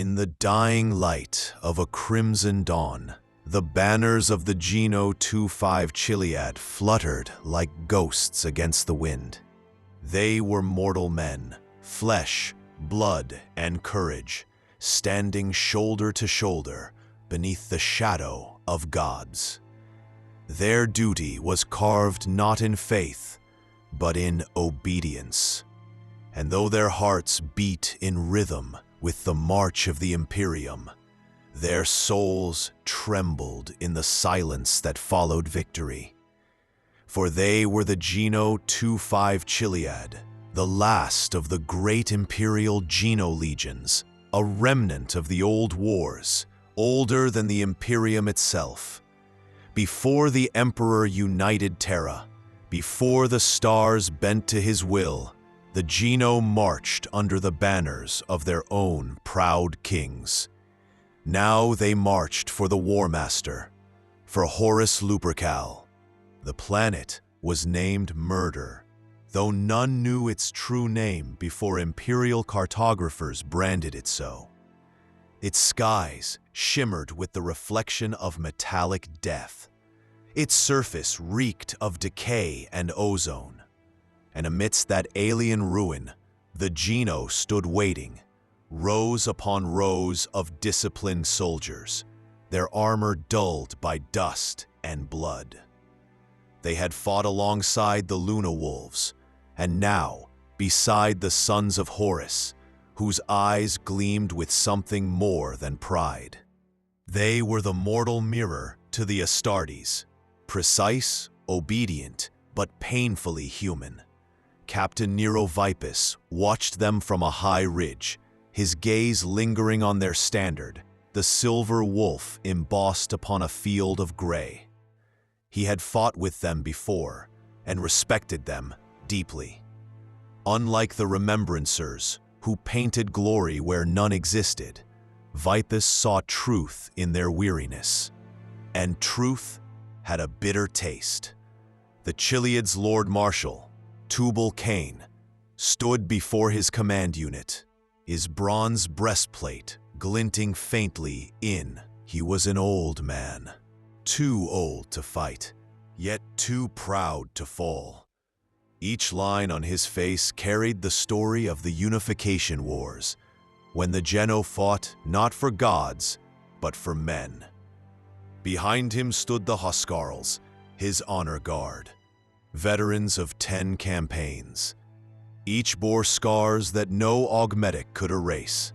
In the dying light of a crimson dawn, the banners of the Geno Twa-Five Chiliad fluttered like ghosts against the wind. They were mortal men, flesh, blood, and courage, standing shoulder to shoulder beneath the shadow of gods. Their duty was carved not in faith, but in obedience. And though their hearts beat in rhythm with the march of the Imperium, their souls trembled in the silence that followed victory. For they were the Geno Twa-Five Chiliad, the last of the great imperial Geno legions, a remnant of the old wars, older than the Imperium itself. Before the Emperor united Terra, before the stars bent to his will, the Geno marched under the banners of their own proud kings. Now they marched for the War Master, for Horus Lupercal. The planet was named Murder, though none knew its true name before imperial cartographers branded it so. Its skies shimmered with the reflection of metallic death. Its surface reeked of decay and ozone. And amidst that alien ruin, the Geno stood waiting, rows upon rows of disciplined soldiers, their armor dulled by dust and blood. They had fought alongside the Luna Wolves, and now, beside the sons of Horus, whose eyes gleamed with something more than pride. They were the mortal mirror to the Astartes, precise, obedient, but painfully human. Captain Nero Vipus watched them from a high ridge, his gaze lingering on their standard, the silver wolf embossed upon a field of gray. He had fought with them before and respected them deeply. Unlike the Remembrancers, who painted glory where none existed, Vipus saw truth in their weariness, and truth had a bitter taste. The Chiliad's Lord Marshal, Tubal Cain, stood before his command unit, his bronze breastplate glinting faintly in. He was an old man, too old to fight, yet too proud to fall. Each line on his face carried the story of the Unification Wars, when the Geno fought not for gods, but for men. Behind him stood the Huscarls, his honor guard, veterans of 10 campaigns. Each bore scars that no augmetic could erase.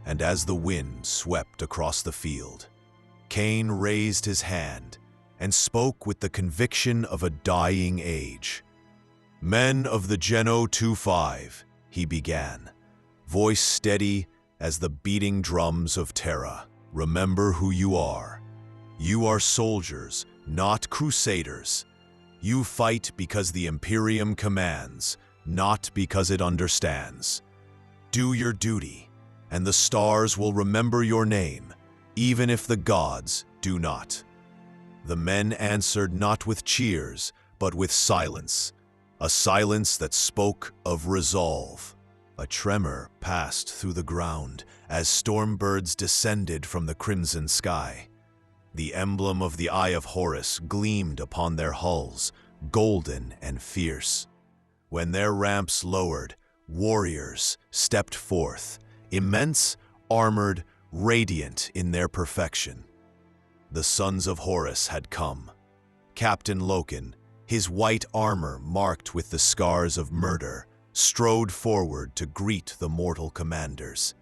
And as the wind swept across the field, Cain raised his hand and spoke with the conviction of a dying age. "Men of the Geno Twa-Five," he began, voice steady as the beating drums of Terra. "Remember who you are. You are soldiers, not crusaders. You fight because the Imperium commands, not because it understands. Do your duty, and the stars will remember your name, even if the gods do not." The men answered not with cheers, but with silence, a silence that spoke of resolve. A tremor passed through the ground as storm birds descended from the crimson sky. The emblem of the Eye of Horus gleamed upon their hulls, golden and fierce. When their ramps lowered, warriors stepped forth, immense, armored, radiant in their perfection. The sons of Horus had come. Captain Loken, his white armor marked with the scars of murder, strode forward to greet the mortal commanders.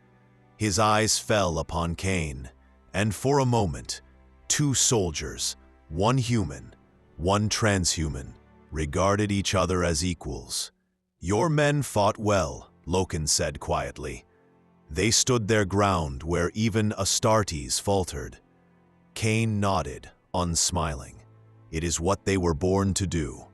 His eyes fell upon Cain, and for a moment, 2 soldiers, one human, one transhuman, regarded each other as equals. "Your men fought well," Loken said quietly. "They stood their ground where even Astartes faltered." Cain nodded, unsmiling. It is what they were born to do.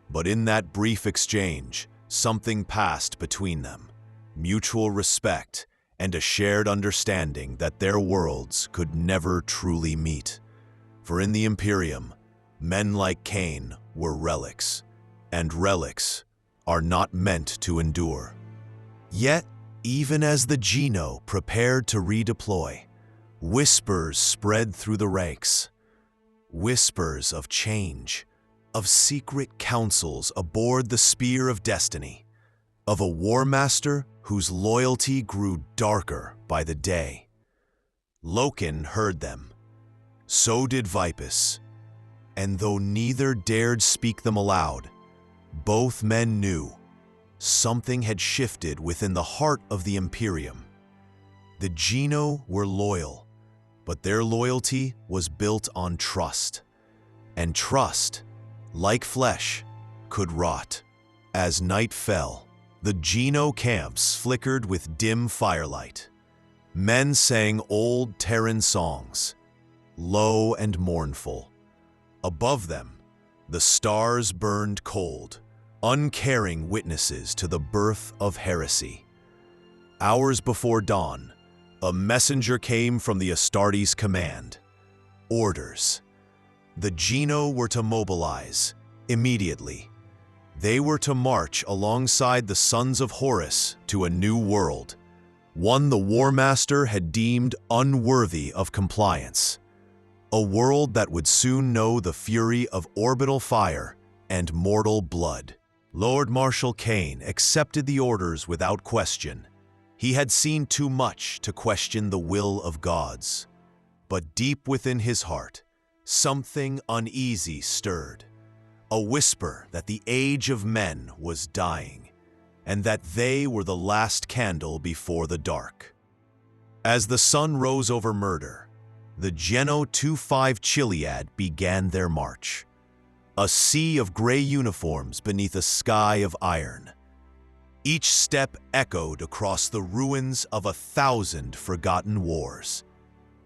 But in that brief exchange, something passed between them, mutual respect and a shared understanding that their worlds could never truly meet. For in the Imperium, men like Cain were relics, and relics are not meant to endure. Yet, even as the Geno prepared to redeploy, whispers spread through the ranks. Whispers of change, of secret councils aboard the Spear of Destiny, of a war master whose loyalty grew darker by the day. Loken heard them. So did Vipus. And though neither dared speak them aloud, both men knew something had shifted within the heart of the Imperium. The Geno were loyal, but their loyalty was built on trust. And trust, like flesh, could rot. As night fell, the Geno camps flickered with dim firelight. Men sang old Terran songs, low and mournful. Above them, the stars burned cold, uncaring witnesses to the birth of heresy. Hours before dawn, a messenger came from the Astartes command. Orders. The Geno were to mobilize immediately. They were to march alongside the sons of Horus to a new world, one the War Master had deemed unworthy of compliance. A world that would soon know the fury of orbital fire and mortal blood. Lord Marshal Cain accepted the orders without question. He had seen too much to question the will of gods. But deep within his heart, something uneasy stirred. A whisper that the age of men was dying, and that they were the last candle before the dark. As the sun rose over murder, the Geno Twa-Five Chiliad began their march. A sea of gray uniforms beneath a sky of iron. Each step echoed across the ruins of 1,000 forgotten wars.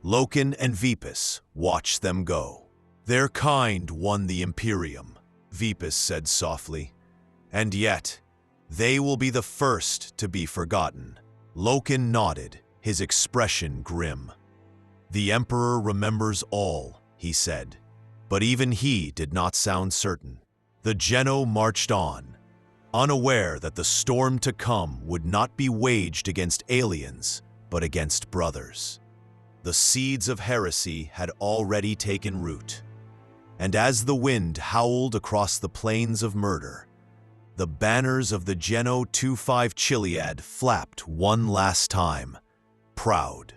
Loken and Vipus watched them go. Their kind won the Imperium, Vipus said softly. And yet, they will be the first to be forgotten. Loken nodded, his expression grim. The Emperor remembers all, he said, but even he did not sound certain. The Geno marched on, unaware that the storm to come would not be waged against aliens, but against brothers. The seeds of heresy had already taken root, and as the wind howled across the plains of murder, the banners of the Geno Twa-Five Chiliad flapped one last time, proud,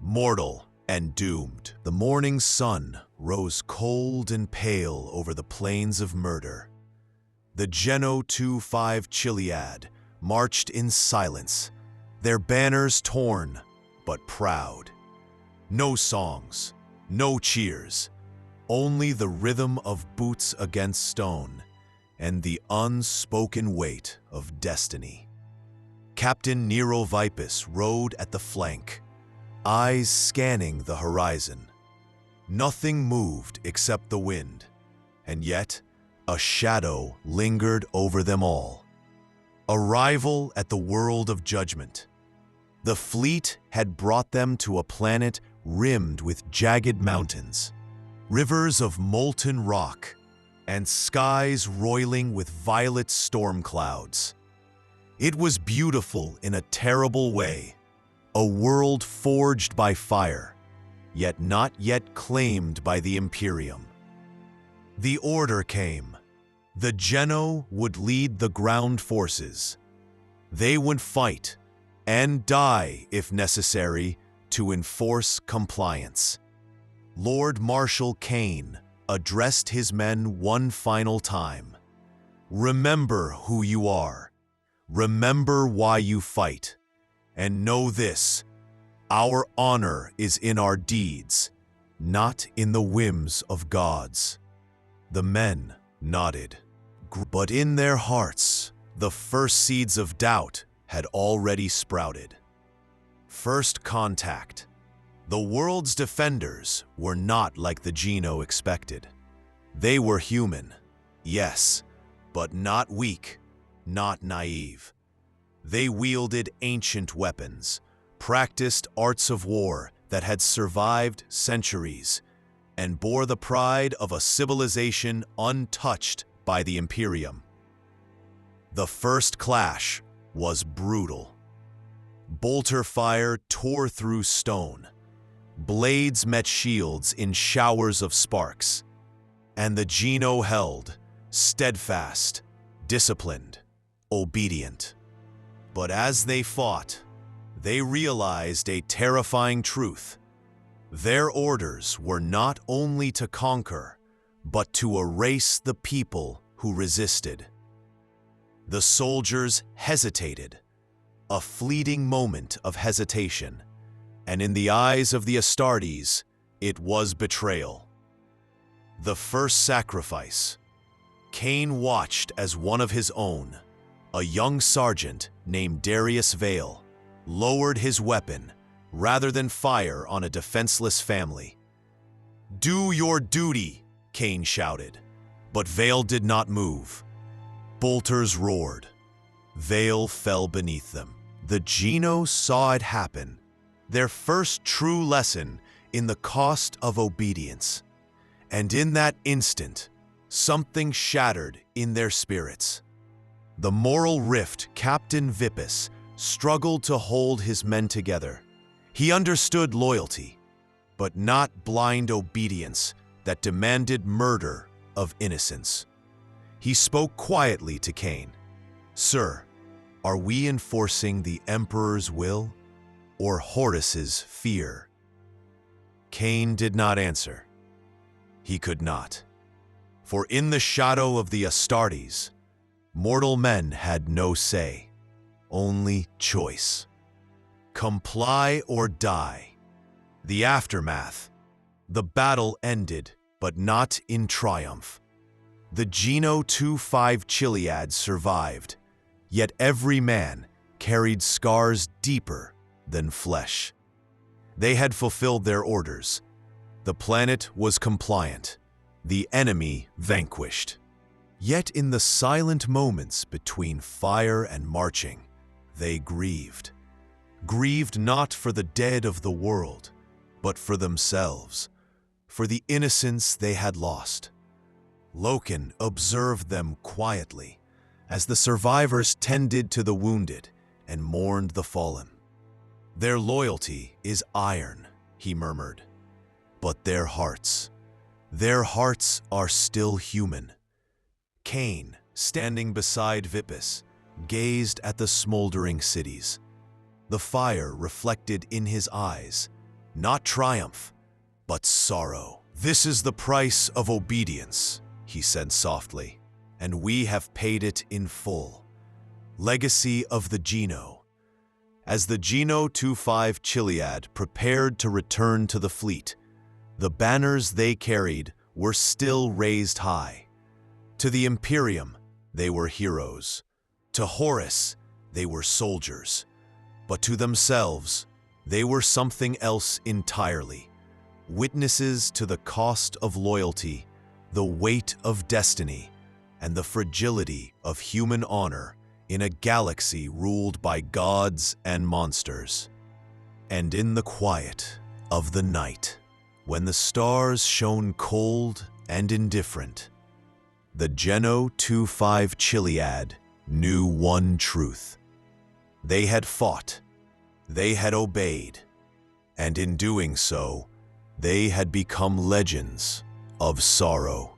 mortal, and doomed. The morning sun rose cold and pale over the plains of murder. The Geno Twa-Five Chiliad marched in silence, their banners torn, but proud. No songs, no cheers, only the rhythm of boots against stone and the unspoken weight of destiny. Captain Nero Vipus rode at the flank, eyes scanning the horizon. Nothing moved except the wind, and yet a shadow lingered over them all. Arrival at the world of judgment. The fleet had brought them to a planet rimmed with jagged mountains, rivers of molten rock, and skies roiling with violet storm clouds. It was beautiful in a terrible way, a world forged by fire, yet not yet claimed by the Imperium. The order came. The Geno would lead the ground forces. They would fight, and die if necessary, to enforce compliance. Lord Marshal Cain addressed his men one final time. Remember who you are. Remember why you fight. And know this, our honor is in our deeds, not in the whims of gods. The men nodded, but in their hearts, the first seeds of doubt had already sprouted. First contact. The world's defenders were not like the Geno expected. They were human, yes, but not weak, not naive. They wielded ancient weapons, practiced arts of war that had survived centuries, and bore the pride of a civilization untouched by the Imperium. The first clash was brutal. Bolter fire tore through stone. Blades met shields in showers of sparks. And the Geno held, steadfast, disciplined, obedient. But as they fought, they realized a terrifying truth. Their orders were not only to conquer, but to erase the people who resisted. The soldiers hesitated, a fleeting moment of hesitation, and in the eyes of the Astartes, it was betrayal. The first sacrifice. Cain watched as one of his own, a young sergeant named Darius Vale, lowered his weapon rather than fire on a defenseless family. "Do your duty," Cain shouted, but Vale did not move. Bolters roared. Vale fell beneath them. The Geno saw it happen, their first true lesson in the cost of obedience. And in that instant, something shattered in their spirits. The moral rift Captain Vippus struggled to hold his men together. He understood loyalty, but not blind obedience that demanded murder of innocence. He spoke quietly to Cain. "Sir, are we enforcing the Emperor's will or Horus's fear?" Cain did not answer. He could not. For in the shadow of the Astartes, mortal men had no say, only choice. Comply or die. The aftermath. The battle ended, but not in triumph. The Geno Twa-Five Chiliad survived, yet every man carried scars deeper than flesh. They had fulfilled their orders. The planet was compliant, the enemy vanquished. Yet in the silent moments between fire and marching, they grieved. Grieved not for the dead of the world, but for themselves, for the innocence they had lost. Loken observed them quietly as the survivors tended to the wounded and mourned the fallen. "Their loyalty is iron," he murmured, "but their hearts are still human." Cain, standing beside Vippus, gazed at the smoldering cities. The fire reflected in his eyes, not triumph, but sorrow. "This is the price of obedience," he said softly, "and we have paid it in full." Legacy of the Geno. As the Geno Twa-Five Chiliad prepared to return to the fleet, the banners they carried were still raised high. To the Imperium, they were heroes. To Horus, they were soldiers. But to themselves, they were something else entirely. Witnesses to the cost of loyalty, the weight of destiny, and the fragility of human honor in a galaxy ruled by gods and monsters. And in the quiet of the night, when the stars shone cold and indifferent, the Geno Twa-Five Chiliad knew one truth. They had fought, they had obeyed, and in doing so, they had become legends of sorrow.